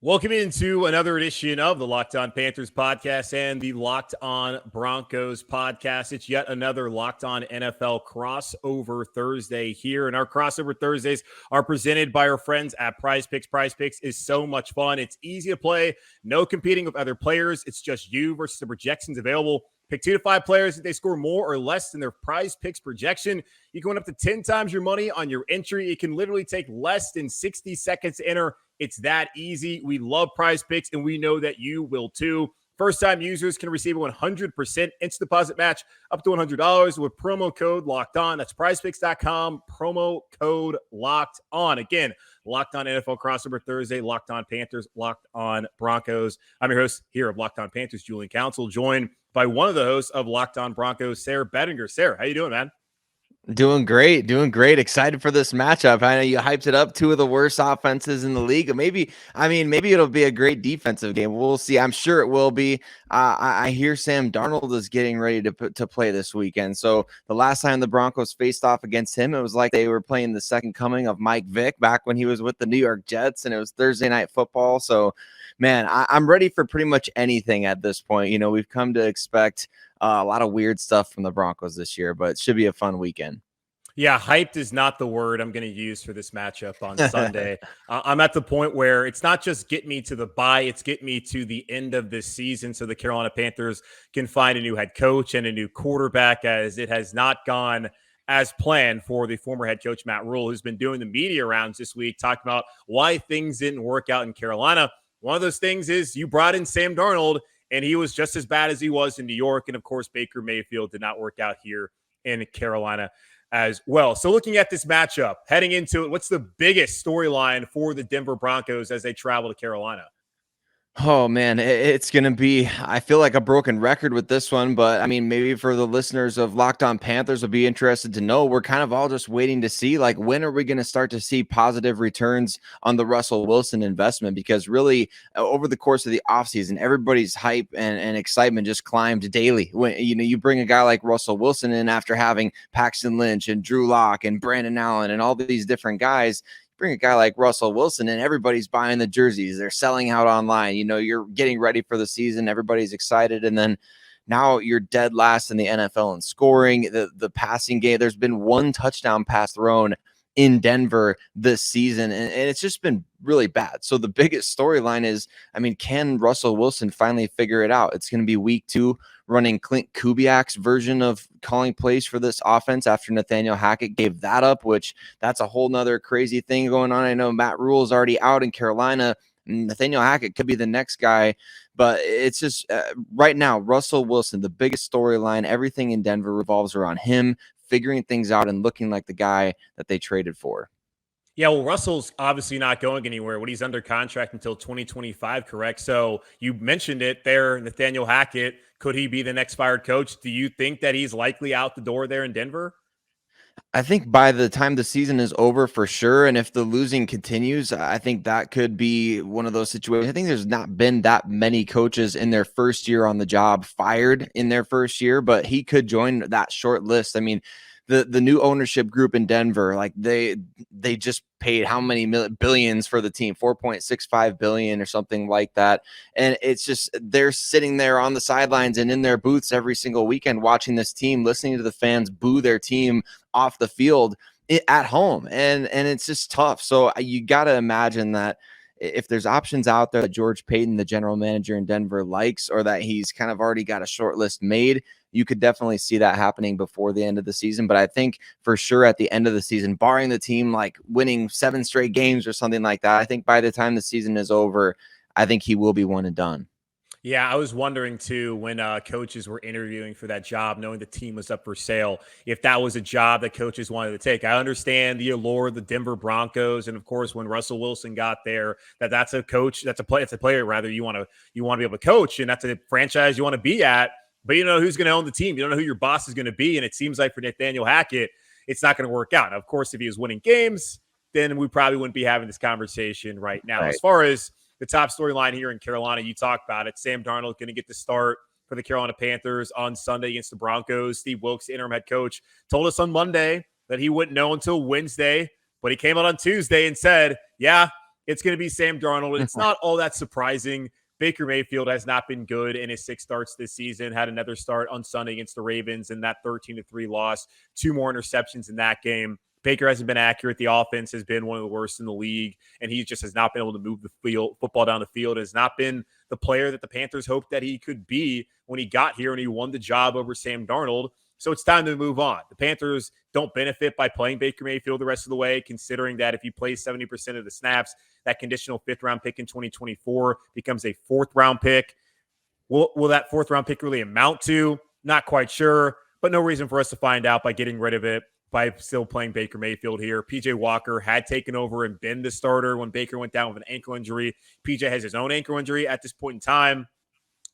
Welcome into another edition of the Locked On Panthers podcast and the Locked On Broncos podcast. It's yet another Locked On NFL crossover Thursday here. And our crossover Thursdays are presented by our friends at PrizePicks. PrizePicks is so much fun. It's easy to play. No competing with other players. It's just you versus the projections available. Pick 2 to 5 players. If they score more or less than their PrizePicks projection, you can win up to 10 times your money on your entry. It can literally take less than 60 seconds to enter. It's that easy. We love PrizePicks, and we know that you will too. First-time users can receive a 100% instant deposit match up to $100 with promo code Locked On. That's PrizePicks.com, promo code Locked On. Again, Locked On NFL crossover Thursday, Locked On Panthers, Locked On Broncos. I'm your host here of Locked On Panthers, Julian Council, joined by one of the hosts of Locked On Broncos, Sayre Bedinger. Sayre, how you doing, man? Doing great. Excited for this matchup. I know you hyped it up. 2 of the worst offenses in the league. Maybe it'll be a great defensive game. We'll see. I'm sure it will be. I hear Sam Darnold is getting ready to play this weekend. So the last time the Broncos faced off against him, it was like they were playing the second coming of Mike Vick back when he was with the New York Jets, and it was Thursday Night Football. So, man, I'm ready for pretty much anything at this point. You know, we've come to expect a lot of weird stuff from the Broncos this year, but it should be a fun weekend. Yeah, hyped is not the word I'm going to use for this matchup on Sunday. I'm at the point where it's not just get me to the bye, it's get me to the end of this season so the Carolina Panthers can find a new head coach and a new quarterback, as it has not gone as planned for the former head coach, Matt Rule, who's been doing the media rounds this week, talking about why things didn't work out in Carolina. One of those things is you brought in Sam Darnold, and he was just as bad as he was in New York. And, of course, Baker Mayfield did not work out here in Carolina as well. So looking at this matchup, heading into it, what's the biggest storyline for the Denver Broncos as they travel to Carolina? Oh, man, it's going to be, I feel like a broken record with this one, but I mean, maybe for the listeners of Locked On Panthers will be interested to know, we're kind of all just waiting to see, like, when are we going to start to see positive returns on the Russell Wilson investment? Because really, over the course of the offseason, everybody's hype and excitement just climbed daily. When, you know, you bring a guy like Russell Wilson in after having Paxton Lynch and Drew Lock and Brandon Allen and all these different guys. Bring a guy like Russell Wilson and everybody's buying the jerseys. They're selling out online. You know, you're getting ready for the season. Everybody's excited. And then now you're dead last in the NFL in scoring. The passing game, there's been 1 touchdown pass thrown in Denver this season, and it's just been really bad. So the biggest storyline is, I mean, can Russell Wilson finally figure it out? It's going to be week 2 running Klint Kubiak's version of calling plays for this offense after Nathaniel Hackett gave that up, which that's a whole nother crazy thing going on. I know Matt Rule is already out in Carolina. Nathaniel Hackett could be the next guy, but it's just right now, Russell Wilson, the biggest storyline, everything in Denver revolves around him figuring things out and looking like the guy that they traded for. Yeah, well, Russell's obviously not going anywhere when he's under contract until 2025, correct? So you mentioned it there, Nathaniel Hackett. Could he be the next fired coach? Do you think that he's likely out the door there in Denver? I think by the time the season is over, for sure. And if the losing continues, I think that could be one of those situations. I think there's not been that many coaches in their first year on the job fired in their first year, but he could join that short list. I mean, the new ownership group in Denver, like they just paid how many billions for the team, 4.65 billion or something like that. And it's just, they're sitting there on the sidelines and in their booths every single weekend, watching this team, listening to the fans boo their team off the field at home. And it's just tough. So you got to imagine that if there's options out there that George Paton, the general manager in Denver, likes, or that he's kind of already got a short list made, you could definitely see that happening before the end of the season. But I think for sure at the end of the season, barring the team like winning 7 straight games or something like that, I think by the time the season is over, I think he will be one and done. Yeah, I was wondering too, when coaches were interviewing for that job, knowing the team was up for sale, if that was a job that coaches wanted to take. I understand the allure of the Denver Broncos, and of course, when Russell Wilson got there, that's a coach, that's a player rather you want to be able to coach, and that's a franchise you want to be at. But you know who's going to own the team. You don't know who your boss is going to be, and it seems like for Nathaniel Hackett, it's not going to work out. Now, of course, if he was winning games, then we probably wouldn't be having this conversation right now. Right. As far as the top storyline here in Carolina, you talked about it. Sam Darnold going to get the start for the Carolina Panthers on Sunday against the Broncos. Steve Wilks, interim head coach, told us on Monday that he wouldn't know until Wednesday, but he came out on Tuesday and said, yeah, it's going to be Sam Darnold. It's not all that surprising. Baker Mayfield has not been good in his 6 starts this season, had another start on Sunday against the Ravens in that 13-3 loss, 2 more interceptions in that game. Baker hasn't been accurate. The offense has been one of the worst in the league, and he just has not been able to move the football down the field. Has not been the player that the Panthers hoped that he could be when he got here and he won the job over Sam Darnold. So it's time to move on. The Panthers don't benefit by playing Baker Mayfield the rest of the way, considering that if he plays 70% of the snaps, that conditional 5th-round pick in 2024 becomes a 4th-round pick. Will that 4th-round pick really amount to? Not quite sure, but no reason for us to find out by getting rid of it by still playing Baker Mayfield here. PJ Walker had taken over and been the starter when Baker went down with an ankle injury. PJ has his own ankle injury at this point in time,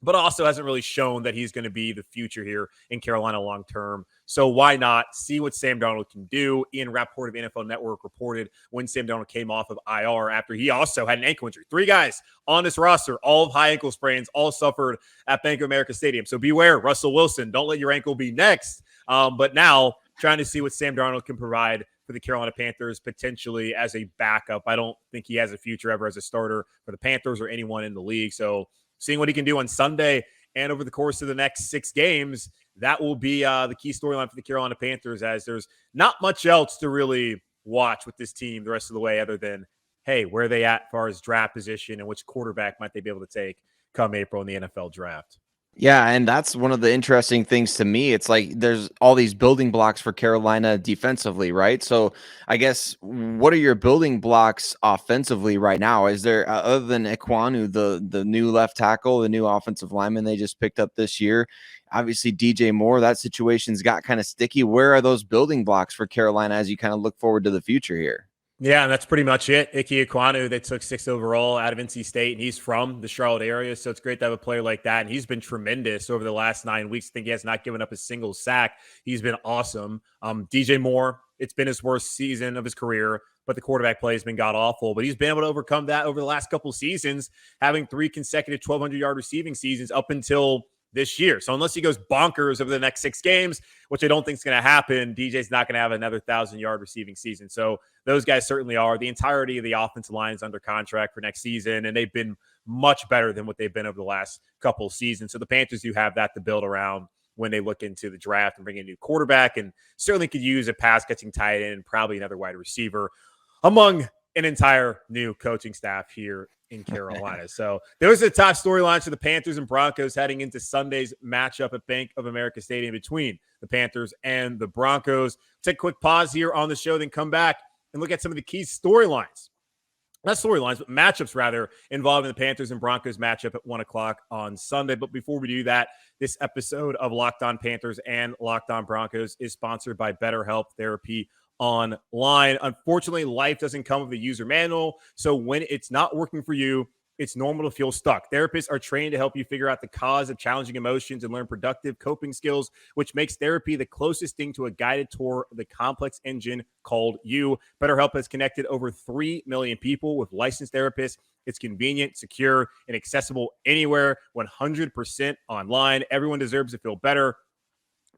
but also hasn't really shown that he's going to be the future here in Carolina long term. So why not see what Sam Darnold can do? Ian Rappaport of NFL Network reported when Sam Darnold came off of IR after he also had an ankle injury. 3 guys on this roster, all of high ankle sprains, all suffered at Bank of America Stadium. So beware, Russell Wilson, don't let your ankle be next. But now trying to see what Sam Darnold can provide for the Carolina Panthers, potentially as a backup. I don't think he has a future ever as a starter for the Panthers or anyone in the league. So seeing what he can do on Sunday and over the course of the next 6 games, that will be the key storyline for the Carolina Panthers, as there's not much else to really watch with this team the rest of the way other than, hey, where are they at as far as draft position and which quarterback might they be able to take come April in the NFL draft. Yeah, and that's one of the interesting things to me. It's like there's all these building blocks for Carolina defensively, right? So I guess what are your building blocks offensively right now? Is there, other than Ekwonu, the new left tackle, the new offensive lineman they just picked up this year, obviously DJ Moore, that situation's got kind of sticky. Where are those building blocks for Carolina as you kind of look forward to the future here? Yeah, and that's pretty much it. Ike Ekwonu, they took 6th overall out of NC State, and he's from the Charlotte area, so it's great to have a player like that, and he's been tremendous over the last 9 weeks. I think he has not given up a single sack. He's been awesome. DJ Moore, it's been his worst season of his career, but the quarterback play has been god-awful, but he's been able to overcome that over the last couple seasons, having 3 consecutive 1,200-yard receiving seasons up until this year. So unless he goes bonkers over the next 6 games, which I don't think is going to happen, DJ's not going to have another 1,000-yard receiving season. So those guys certainly are. The entirety of the offensive line is under contract for next season, and they've been much better than what they've been over the last couple of seasons. So the Panthers do have that to build around when they look into the draft and bring in a new quarterback, and certainly could use a pass-catching tight end and probably another wide receiver among an entire new coaching staff here in Carolina. So those are the top storylines for the Panthers and Broncos heading into Sunday's matchup at Bank of America Stadium between the Panthers and the Broncos. Take a quick pause here on the show, then come back and look at some of the key storylines. Not storylines, but matchups rather, involving the Panthers and Broncos matchup at 1 o'clock on Sunday. But before we do that, this episode of Locked On Panthers and Locked On Broncos is sponsored by BetterHelp Therapy Online. Unfortunately, life doesn't come with a user manual, so when it's not working for you, it's normal to feel stuck. Therapists are trained to help you figure out the cause of challenging emotions and learn productive coping skills, which makes therapy the closest thing to a guided tour of the complex engine called you. BetterHelp has connected over 3 million people with licensed therapists. It's convenient, secure, and accessible anywhere, 100% online. Everyone deserves to feel better.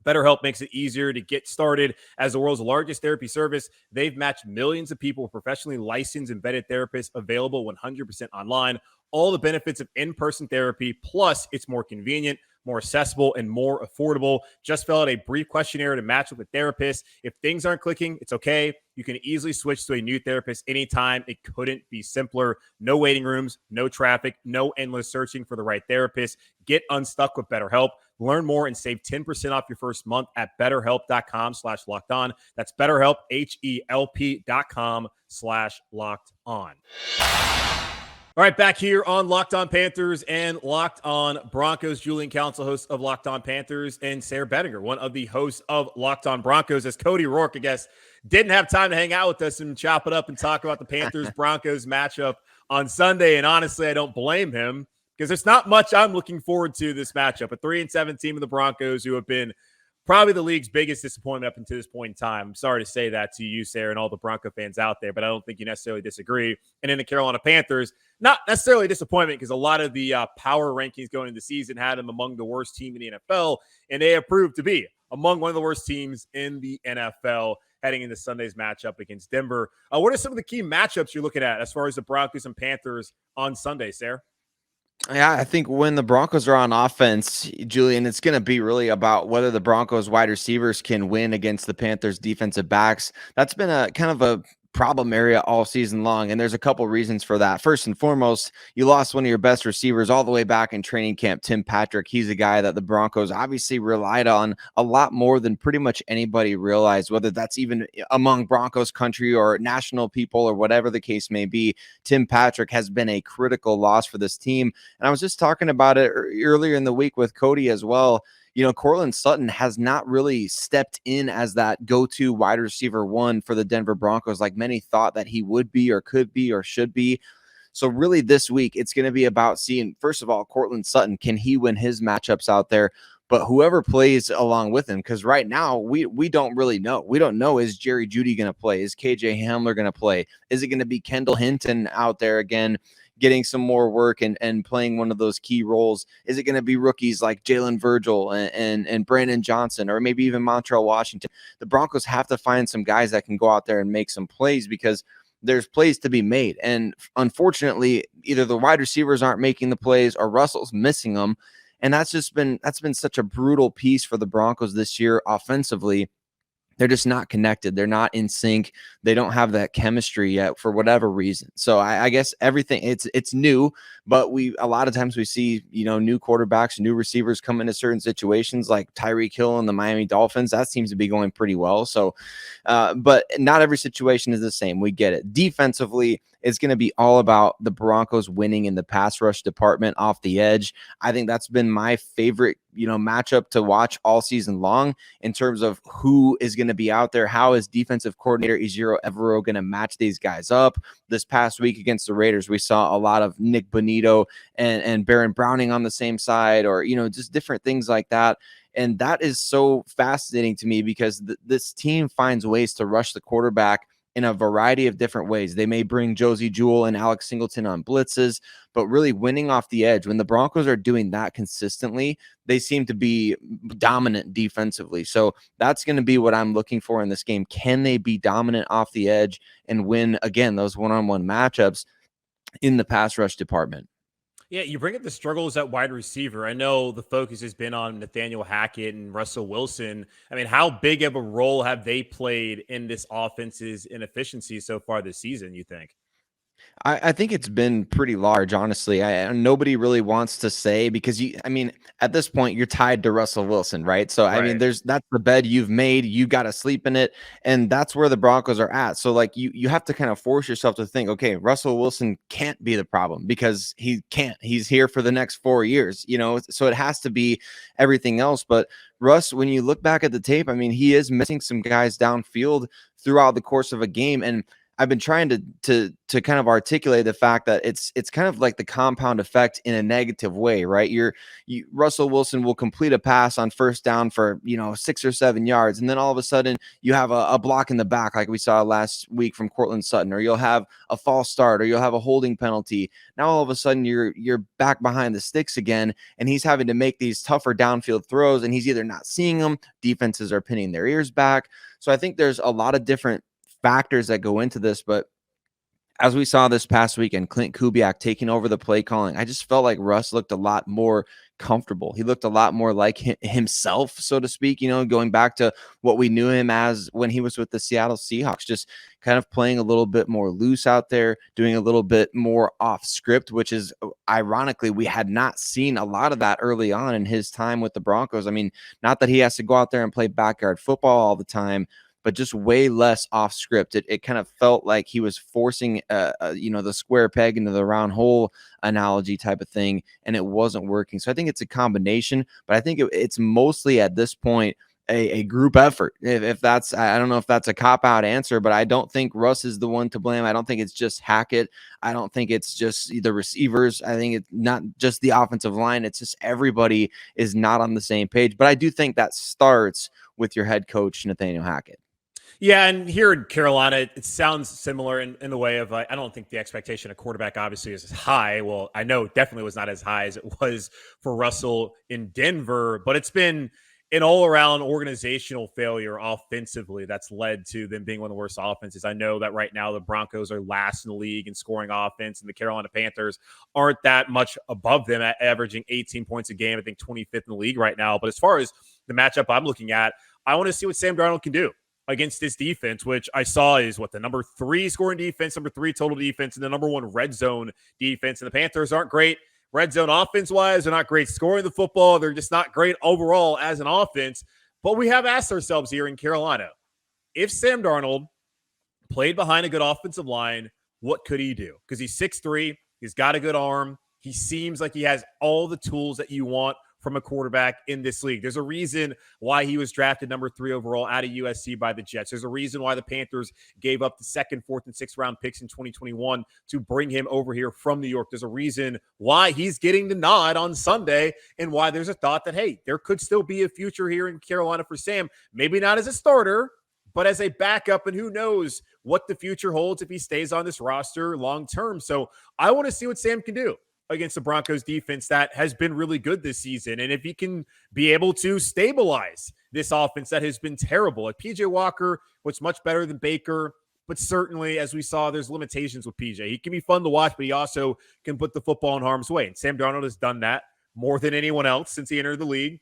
BetterHelp makes it easier to get started. As the world's largest therapy service, they've matched millions of people with professionally licensed and vetted therapists, available 100% online. All the benefits of in-person therapy, plus it's more convenient, more accessible, and more affordable. Just fill out a brief questionnaire to match with a therapist. If things aren't clicking, it's okay. You can easily switch to a new therapist anytime. It couldn't be simpler. No waiting rooms, no traffic, no endless searching for the right therapist. Get unstuck with BetterHelp. Learn more and save 10% off your first month at betterhelp.com/lockedon. That's BetterHelp, HELP.com/lockedon. All right, back here on Locked On Panthers and Locked On Broncos. Julian Council, host of Locked On Panthers, and Sayre Bedinger, one of the hosts of Locked On Broncos, as Cody Rourke, I guess, didn't have time to hang out with us and chop it up and talk about the Panthers-Broncos matchup on Sunday. And honestly, I don't blame him, because there's not much I'm looking forward to this matchup. A 3-7 team of the Broncos, who have been probably the league's biggest disappointment up until this point in time. I'm sorry to say that to you, Sayre, and all the Bronco fans out there, but I don't think you necessarily disagree. And in the Carolina Panthers, not necessarily a disappointment, because a lot of the power rankings going into the season had them among the worst team in the NFL, and they have proved to be among one of the worst teams in the NFL. heading into Sunday's matchup against Denver. What are some of the key matchups you're looking at as far as the Broncos and Panthers on Sunday, Sayre? Yeah, I think when the Broncos are on offense, Julian, it's going to be really about whether the Broncos wide receivers can win against the Panthers defensive backs. That's been a kind of a problem area all season long, and there's a couple reasons for that. First and foremost, you lost one of your best receivers all the way back in training camp, Tim Patrick. He's a guy that the Broncos obviously relied on a lot more than pretty much anybody realized, whether that's even among Broncos country or national people or whatever the case may be. Tim Patrick has been a critical loss for this team. And I was just talking about it earlier in the week with Cody as well. You know, Courtland Sutton has not really stepped in as that go-to wide receiver one for the Denver Broncos like many thought that he would be or could be or should be. So really this week, it's going to be about seeing, first of all, Courtland Sutton, can he win his matchups out there? But whoever plays along with him, because right now we don't really know. We don't know, is Jerry Jeudy going to play? Is KJ Hamler going to play? Is it going to be Kendall Hinton out there again, getting some more work and playing one of those key roles? Is it going to be rookies like Jalen Virgil and Brandon Johnson, or maybe even Montreal Washington? The Broncos have to find some guys that can go out there and make some plays, because there's plays to be made. And unfortunately, either the wide receivers aren't making the plays or Russell's missing them. And that's been such a brutal piece for the Broncos this year offensively. They're just not connected. They're not in sync. They don't have that chemistry yet for whatever reason. So I guess everything, it's new, but a lot of times we see, new quarterbacks, new receivers come into certain situations like Tyreek Hill and the Miami Dolphins. That seems to be going pretty well. So, but not every situation is the same. We get it. Defensively, it's going to be all about the Broncos winning in the pass rush department off the edge. I think that's been my favorite, matchup to watch all season long in terms of who is going to be out there. How is defensive coordinator Ejiro Evero going to match these guys up? This past week against the Raiders, we saw a lot of Nick Bonito and Baron Browning on the same side, or, just different things like that. And that is so fascinating to me because this team finds ways to rush the quarterback in a variety of different ways. They may bring Josie Jewell and Alex Singleton on blitzes, but really winning off the edge. When the Broncos are doing that consistently, they seem to be dominant defensively. So that's going to be what I'm looking for in this game. Can they be dominant off the edge and win, again, those one-on-one matchups in the pass rush department? Yeah, you bring up the struggles at wide receiver. I know the focus has been on Nathaniel Hackett and Russell Wilson. I mean, how big of a role have they played in this offense's inefficiency so far this season, you think? I think it's been pretty large, honestly. Nobody really wants to say, because at this point you're tied to Russell Wilson, right? So Right. that's the bed you've made. You got to sleep in it, and that's where the Broncos are at. So like you have to kind of force yourself to think, okay, Russell Wilson can't be the problem, because he can't. He's here for the next 4 years, So it has to be everything else. But Russ, when you look back at the tape, he is missing some guys downfield throughout the course of a game, and I've been trying to kind of articulate the fact that it's kind of like the compound effect in a negative way, right? Russell Wilson will complete a pass on first down for 6 or 7 yards, and then all of a sudden you have a block in the back like we saw last week from Courtland Sutton, or you'll have a false start, or you'll have a holding penalty. Now all of a sudden you're back behind the sticks again, and he's having to make these tougher downfield throws, and he's either not seeing them, defenses are pinning their ears back. So I think there's a lot of different factors that go into this, but as we saw this past weekend, Klint Kubiak taking over the play calling, I just felt like Russ looked a lot more comfortable. He looked a lot more like himself, so to speak, going back to what we knew him as when he was with the Seattle Seahawks, just kind of playing a little bit more loose out there, doing a little bit more off script, which is ironically, we had not seen a lot of that early on in his time with the Broncos. Not that he has to go out there and play backyard football all the time, but just way less off script. It kind of felt like he was forcing, the square peg into the round hole analogy type of thing, and it wasn't working. So I think it's a combination, but I think it's mostly at this point a group effort. If that's, I don't know if that's a cop-out answer, but I don't think Russ is the one to blame. I don't think it's just Hackett. I don't think it's just the receivers. I think it's not just the offensive line. It's just everybody is not on the same page. But I do think that starts with your head coach, Nathaniel Hackett. Yeah, and here in Carolina, it sounds similar in the way of, I don't think the expectation of quarterback obviously is as high. Well, I know definitely was not as high as it was for Russell in Denver, but it's been an all-around organizational failure offensively that's led to them being one of the worst offenses. I know that right now the Broncos are last in the league in scoring offense, and the Carolina Panthers aren't that much above them at averaging 18 points a game. I think 25th in the league right now. But as far as the matchup I'm looking at, I want to see what Sam Darnold can do against this defense, which I saw is the number 3 scoring defense, number 3 total defense, and the number 1 red zone defense. And the Panthers aren't great red zone offense-wise. They're not great scoring the football. They're just not great overall as an offense. But we have asked ourselves here in Carolina, if Sam Darnold played behind a good offensive line, what could he do? Because he's 6'3", he's got a good arm. He seems like he has all the tools that you want from a quarterback in this league. There's a reason why he was drafted number 3 overall out of USC by the Jets. There's a reason why the Panthers gave up the 2nd, 4th, and 6th round picks in 2021 to bring him over here from New York. There's a reason why he's getting the nod on Sunday and why there's a thought that, hey, there could still be a future here in Carolina for Sam. Maybe not as a starter, but as a backup, and who knows what the future holds if he stays on this roster long term. So I want to see what Sam can do against the Broncos defense that has been really good this season. And if he can be able to stabilize this offense that has been terrible. Like PJ Walker was much better than Baker, but certainly, as we saw, there's limitations with PJ. He can be fun to watch, but he also can put the football in harm's way. And Sam Darnold has done that more than anyone else since he entered the league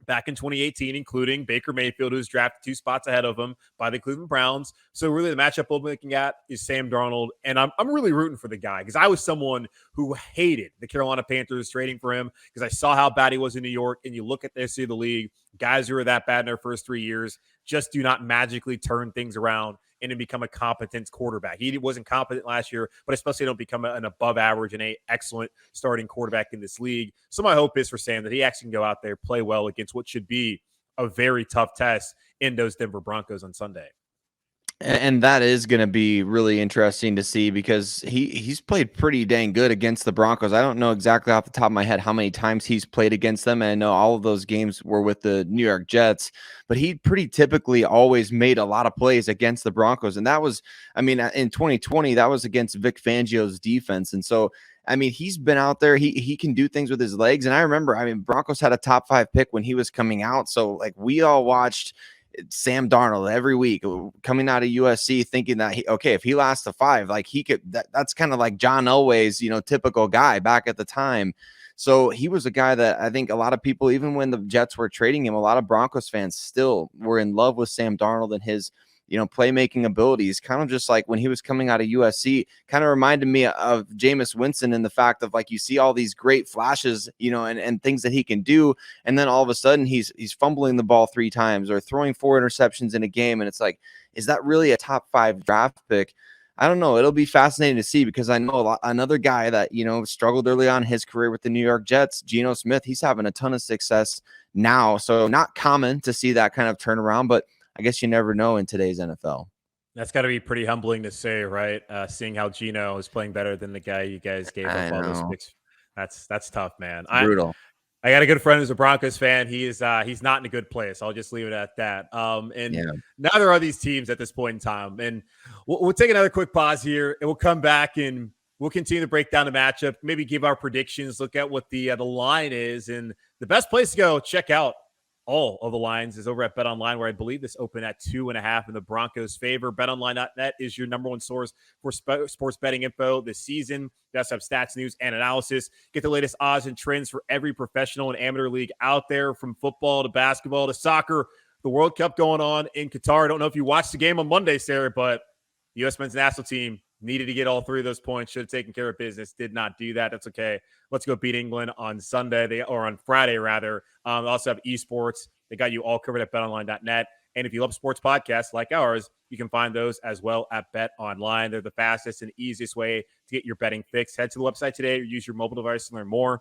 back in 2018, including Baker Mayfield, who's drafted 2 spots ahead of him by the Cleveland Browns. So really the matchup we're looking at is Sam Darnold, and I'm really rooting for the guy because I was someone who hated the Carolina Panthers trading for him because I saw how bad he was in New York, and you look at the history of the league, guys who are that bad in their first 3 years just do not magically turn things around and to become a competent quarterback. He wasn't competent last year, but especially don't become an above average and an excellent starting quarterback in this league. So my hope is for Sam that he actually can go out there, play well against what should be a very tough test in those Denver Broncos on Sunday. And that is going to be really interesting to see because he's played pretty dang good against the Broncos. I don't know exactly off the top of my head how many times he's played against them. And I know all of those games were with the New York Jets, but he pretty typically always made a lot of plays against the Broncos. And that was, I mean, in 2020, that was against Vic Fangio's defense. And so, I mean, he's been out there. He can do things with his legs. And I remember, I mean, Broncos had a top 5 pick when he was coming out. So like we all watched Sam Darnold every week coming out of USC thinking that if he lasts a 5, like he could, that's kind of like John Elway's, typical guy back at the time. So he was a guy that I think a lot of people, even when the Jets were trading him, a lot of Broncos fans still were in love with Sam Darnold and his, playmaking abilities, kind of just like when he was coming out of USC, kind of reminded me of Jameis Winston in the fact of like, you see all these great flashes, and things that he can do. And then all of a sudden he's fumbling the ball 3 times or throwing 4 interceptions in a game. And it's like, is that really a top 5 draft pick? I don't know. It'll be fascinating to see because I know another guy that, struggled early on in his career with the New York Jets, Geno Smith. He's having a ton of success now. So not common to see that kind of turnaround, but I guess you never know in today's NFL. That's got to be pretty humbling to say, right? Seeing how Geno is playing better than the guy you guys gave up all those picks. That's tough, man. Brutal. I got a good friend who's a Broncos fan. He's not in a good place. I'll just leave it at that. Neither are these teams at this point in time. And we'll take another quick pause here, and we'll come back and we'll continue to break down the matchup, maybe give our predictions, look at what the line is. And the best place to go check out all of the lines is over at BetOnline, where I believe this opened at 2.5 in the Broncos' favor. BetOnline.net is your number 1 source for sports betting info this season. They also have stats, news, and analysis. Get the latest odds and trends for every professional and amateur league out there, from football to basketball to soccer. The World Cup going on in Qatar. I don't know if you watched the game on Monday, Sayre, but the U.S. men's national team needed to get all 3 of those points. Should have taken care of business. Did not do that. That's okay. Let's go beat England on Sunday, or on Friday, rather. They also have esports. They got you all covered at betonline.net. And if you love sports podcasts like ours, you can find those as well at BetOnline. They're the fastest and easiest way to get your betting fix. Head to the website today or use your mobile device to learn more.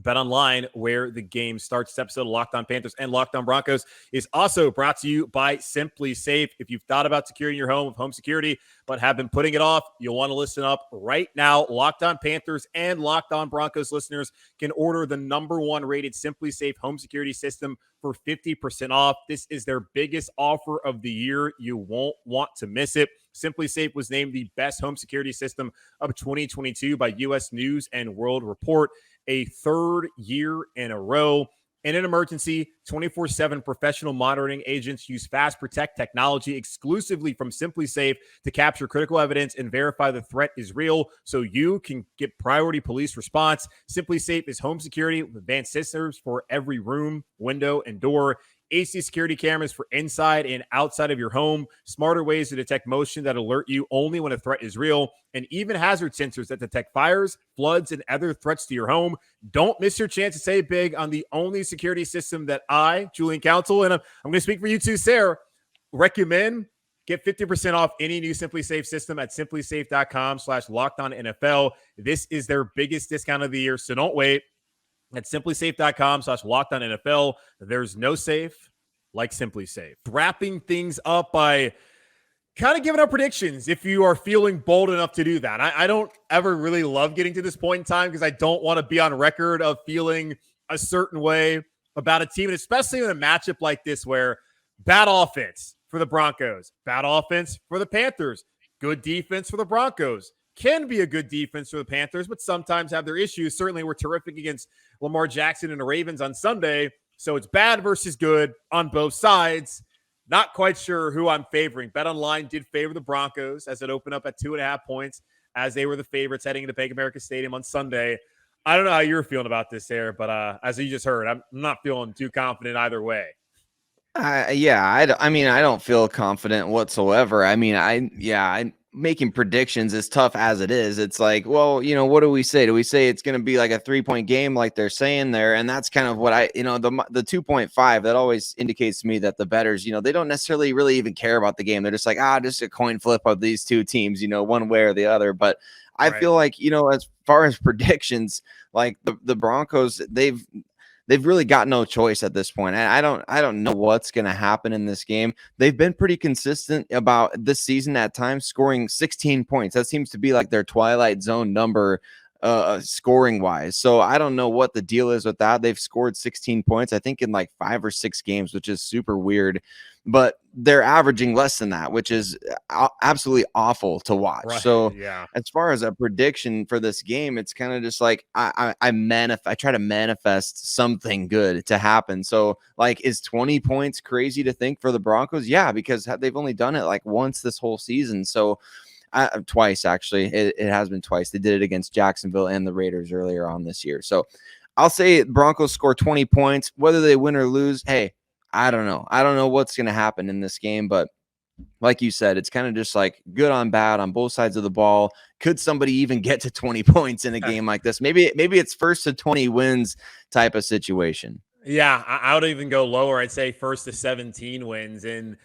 BetOnline, where the game starts. This episode of Locked On Panthers and Locked On Broncos is also brought to you by SimpliSafe. If you've thought about securing your home with home security but have been putting it off, you'll want to listen up right now. Locked On Panthers and Locked On Broncos listeners can order the number 1 rated SimpliSafe home security system for 50% off. This is their biggest offer of the year. You won't want to miss it. SimpliSafe was named the best home security system of 2022 by U.S. News and World Report, a 3rd year in a row. In an emergency, 24/7 professional monitoring agents use Fast Protect technology exclusively from SimpliSafe to capture critical evidence and verify the threat is real so you can get priority police response. SimpliSafe is home security with advanced systems for every room, window, and door. AC security cameras for inside and outside of your home, smarter ways to detect motion that alert you only when a threat is real, and even hazard sensors that detect fires, floods, and other threats to your home. Don't miss your chance to save big on the only security system that I, Julian Council, and I'm going to speak for you too, Sayre, recommend. Get 50% off any new SimpliSafe system at simplisafe.com/lockedonnfl. This is their biggest discount of the year, so don't wait. At simplisafe.com/lockedonnfl. There's no safe like SimpliSafe. Wrapping things up by kind of giving our predictions if you are feeling bold enough to do that. I don't ever really love getting to this point in time because I don't want to be on record of feeling a certain way about a team, and especially in a matchup like this where bad offense for the Broncos, bad offense for the Panthers, good defense for the Broncos. Can be a good defense for the Panthers, but sometimes have their issues. Certainly were terrific against Lamar Jackson and the Ravens on Sunday. So it's bad versus good on both sides. Not quite sure who I'm favoring. BetOnline did favor the Broncos as it opened up at 2.5 points as they were the favorites heading into Bank of America Stadium on Sunday. I don't know how you're feeling about this, Sayre, but as you just heard, I'm not feeling too confident either way. I mean, I don't feel confident whatsoever. I'm making predictions as tough as it is. It's like, well, what do we say? Do we say it's going to be like a 3-point game like they're saying there? And that's kind of what the 2.5, that always indicates to me that the bettors, they don't necessarily really even care about the game. They're just like, just a coin flip of these two teams, one way or the other. But I feel like, as far as predictions, like the Broncos, they've really got no choice at this point. I don't know what's going to happen in this game. They've been pretty consistent about this season at times, scoring 16 points. That seems to be like their twilight zone number scoring wise. So I don't know what the deal is with that. They've scored 16 points, I think, in like 5 or 6 games, which is super weird. But they're averaging less than that, which is absolutely awful to watch. Right. So yeah. As far as a prediction for this game, it's kind of just like I try to manifest something good to happen. So like, is 20 points crazy to think for the Broncos? Yeah, because they've only done it like once this whole season. So twice, actually. It has been twice. They did it against Jacksonville and the Raiders earlier on this year. So I'll say Broncos score 20 points. Whether they win or lose, hey, I don't know. I don't know what's going to happen in this game, but like you said, it's kind of just like good on bad on both sides of the ball. Could somebody even get to 20 points in a game like this? Maybe it's first to 20 wins type of situation. Yeah, I would even go lower. I'd say first to 17 wins. And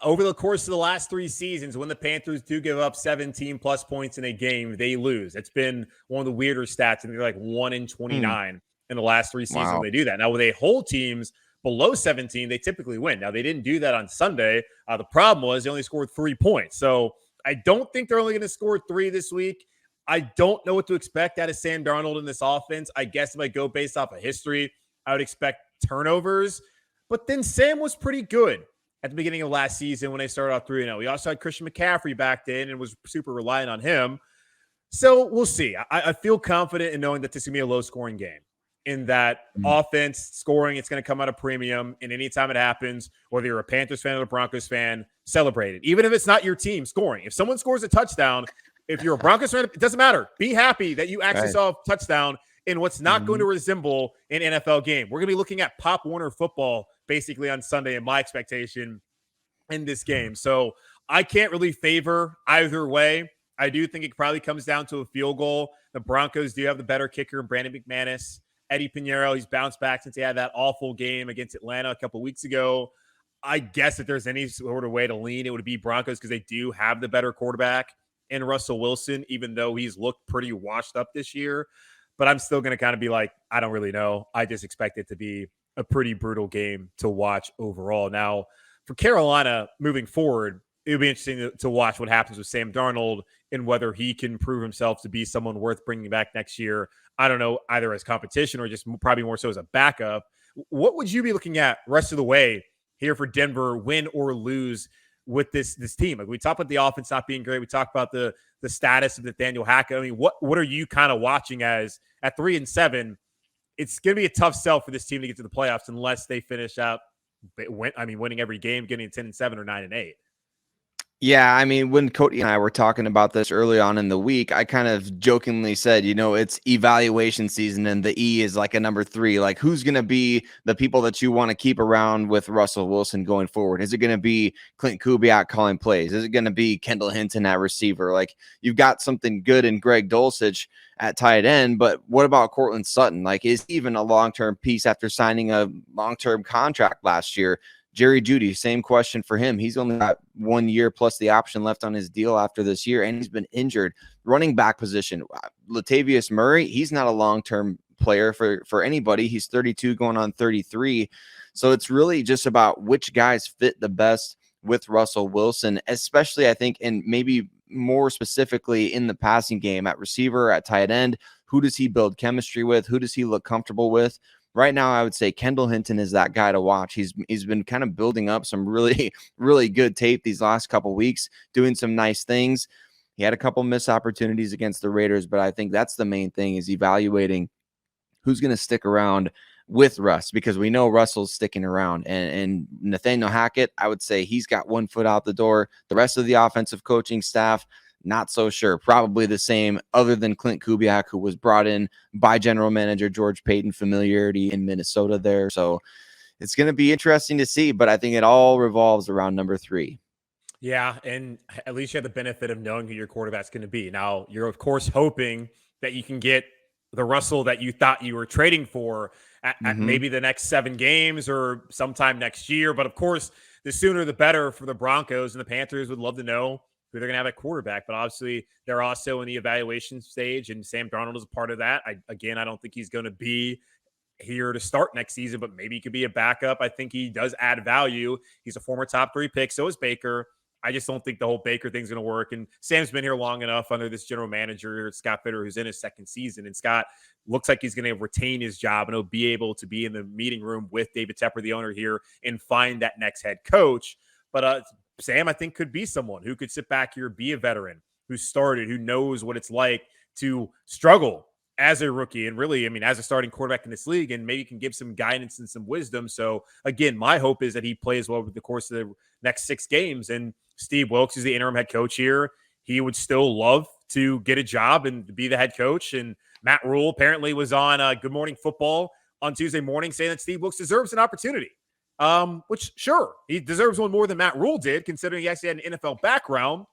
over the course of the last 3 seasons, when the Panthers do give up 17 plus points in a game, they lose. It's been one of the weirder stats, and they're like 1 in 29 in the last 3 seasons when they do that. Now, when they hold teams below 17, they typically win. Now, they didn't do that on Sunday. The problem was they only scored 3 points. So I don't think they're only going to score 3 this week. I don't know what to expect out of Sam Darnold in this offense. I guess if I go based off of history, I would expect turnovers. But then Sam was pretty good at the beginning of last season when they started off 3-0. We also had Christian McCaffrey back then and was super reliant on him. So we'll see. I feel confident in knowing that this is going to be a low-scoring game. In that offense scoring, it's going to come out of premium. And anytime it happens, whether you're a Panthers fan or a Broncos fan, celebrate it. Even if it's not your team scoring. If someone scores a touchdown, if you're a Broncos fan, it doesn't matter. Be happy that you actually saw a touchdown in what's not going to resemble an NFL game. We're going to be looking at Pop Warner football basically on Sunday, in my expectation, in this game. So I can't really favor either way. I do think it probably comes down to a field goal. The Broncos do have the better kicker, Brandon McManus. Eddie Pinheiro, he's bounced back since he had that awful game against Atlanta a couple weeks ago. I guess if there's any sort of way to lean, it would be Broncos because they do have the better quarterback in Russell Wilson, even though he's looked pretty washed up this year. But I'm still going to kind of be like, I don't really know. I just expect it to be a pretty brutal game to watch overall. Now, for Carolina moving forward, it would be interesting to watch what happens with Sam Darnold and whether he can prove himself to be someone worth bringing back next year. I don't know, either as competition or just probably more so as a backup. What would you be looking at rest of the way here for Denver, win or lose with this team? Like, we talk about the offense not being great. We talk about the status of Nathaniel Hackett. I mean, what are you kind of watching as at 3-7? it's going to be a tough sell for this team to get to the playoffs unless they finish out, winning every game, getting 10-7 or 9-8. Yeah, I mean, when Cody and I were talking about this early on in the week, I kind of jokingly said, it's evaluation season and the E is like a number 3. Like, who's going to be the people that you want to keep around with Russell Wilson going forward? Is it going to be Klint Kubiak calling plays? Is it going to be Kendall Hinton at receiver? Like, you've got something good in Greg Dulcich at tight end, but what about Cortland Sutton? Like, is he even a long-term piece after signing a long-term contract last year? Jerry Jeudy, same question for him. He's only got 1 year plus the option left on his deal after this year, and he's been injured. Running back position, Latavius Murray, he's not a long-term player for anybody. He's 32 going on 33. So it's really just about which guys fit the best with Russell Wilson, especially I think, and maybe more specifically in the passing game at receiver, at tight end. Who does he build chemistry with? Who does he look comfortable with? Right now, I would say Kendall Hinton is that guy to watch. He's been kind of building up some really, really good tape these last couple weeks, doing some nice things. He had a couple missed opportunities against the Raiders, but I think that's the main thing, is evaluating who's going to stick around with Russ, because we know Russell's sticking around. And Nathaniel Hackett, I would say he's got one foot out the door. The rest of the offensive coaching staff, not so sure. Probably the same, other than Klint Kubiak, who was brought in by general manager George Payton, familiarity in Minnesota there. So it's going to be interesting to see, but I think it all revolves around number 3. Yeah, and at least you have the benefit of knowing who your quarterback's going to be. Now, you're, of course, hoping that you can get the Russell that you thought you were trading for at maybe the next 7 games or sometime next year. But, of course, the sooner the better for the Broncos, and the Panthers would love to know who they're going to have at quarterback. But obviously, they're also in the evaluation stage, and Sam Darnold is a part of that. I don't think he's going to be here to start next season, but maybe he could be a backup. I think he does add value. He's a former top 3 pick. So is Baker. I just don't think the whole Baker thing's going to work. And Sam's been here long enough under this general manager, Scott Fitter, who's in his 2nd season. And Scott looks like he's going to retain his job, and he'll be able to be in the meeting room with David Tepper, the owner here, and find that next head coach. But Sam, I think, could be someone who could sit back here, be a veteran, who started, who knows what it's like to struggle as a rookie, and really, as a starting quarterback in this league, and maybe can give some guidance and some wisdom. So again, my hope is that he plays well over the course of the next 6 games. And Steve Wilks is the interim head coach here. He would still love to get a job and be the head coach. And Matt Rule apparently was on Good Morning Football on Tuesday morning saying that Steve Wilks deserves an opportunity. Which, sure, he deserves one more than Matt Rule did, considering he actually had an NFL background.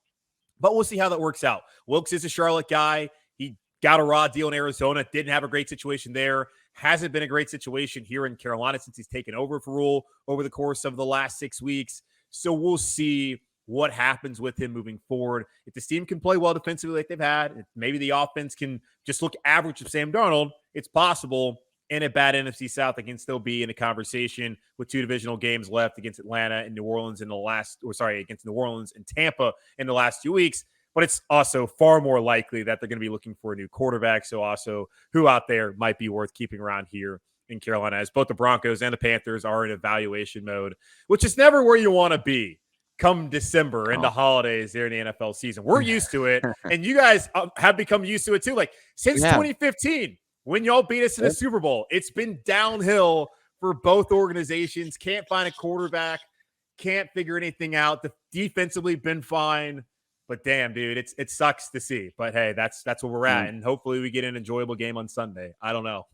But we'll see how that works out. Wilks is a Charlotte guy. He got a raw deal in Arizona, didn't have a great situation there. Hasn't been a great situation here in Carolina since he's taken over for Rule over the course of the last 6 weeks. So we'll see what happens with him moving forward. If this team can play well defensively like they've had, if maybe the offense can just look average of Sam Darnold, it's possible. In a bad NFC South, they can still be in a conversation with 2 divisional games left against Atlanta and New Orleans against New Orleans and Tampa in the last 2 weeks. But it's also far more likely that they're going to be looking for a new quarterback. So also, who out there might be worth keeping around here in Carolina, as both the Broncos and the Panthers are in evaluation mode, which is never where you want to be come December and the holidays there in the NFL season. We're used to it, and you guys have become used to it too. Like, since 2015, when y'all beat us in the Super Bowl, it's been downhill for both organizations. Can't find a quarterback, can't figure anything out. The defensively been fine, but damn, dude, it sucks to see. But hey, that's where we're at, and hopefully we get an enjoyable game on Sunday. I don't know.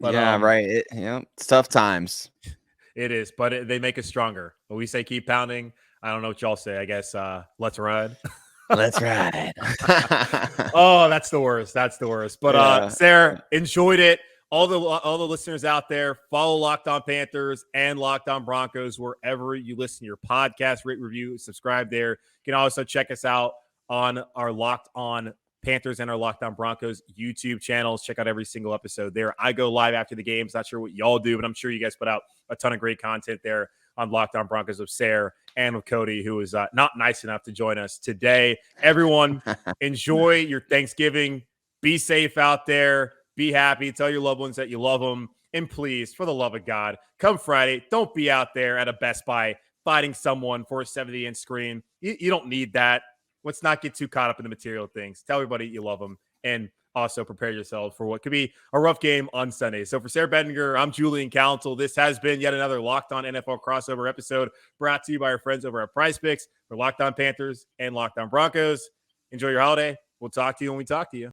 But, right. It's tough times. It is, but they make us stronger. When we say keep pounding, I don't know what y'all say. I guess let's ride. Let's ride. Oh, that's the worst. That's the worst. But Sayre, enjoyed it. All the listeners out there, follow Locked On Panthers and Locked On Broncos wherever you listen to your podcast. Rate, review, subscribe there. You can also check us out on our Locked On Panthers and our Locked On Broncos YouTube channels. Check out every single episode there. I go live after the games. Not sure what y'all do, but I'm sure you guys put out a ton of great content there on Locked On Broncos with Sayre and with Cody, who is not nice enough to join us today. Everyone, enjoy your Thanksgiving. Be safe out there. Be happy. Tell your loved ones that you love them. And please, for the love of God, come Friday, don't be out there at a Best Buy fighting someone for a 70-inch screen. You don't need that. Let's not get too caught up in the material things. Tell everybody you love them. And also prepare yourself for what could be a rough game on Sunday. So for Sayre Bedinger, I'm Julian Council. This has been yet another Locked On NFL crossover episode brought to you by our friends over at PrizePicks for Locked On Panthers and Locked On Broncos. Enjoy your holiday. We'll talk to you when we talk to you.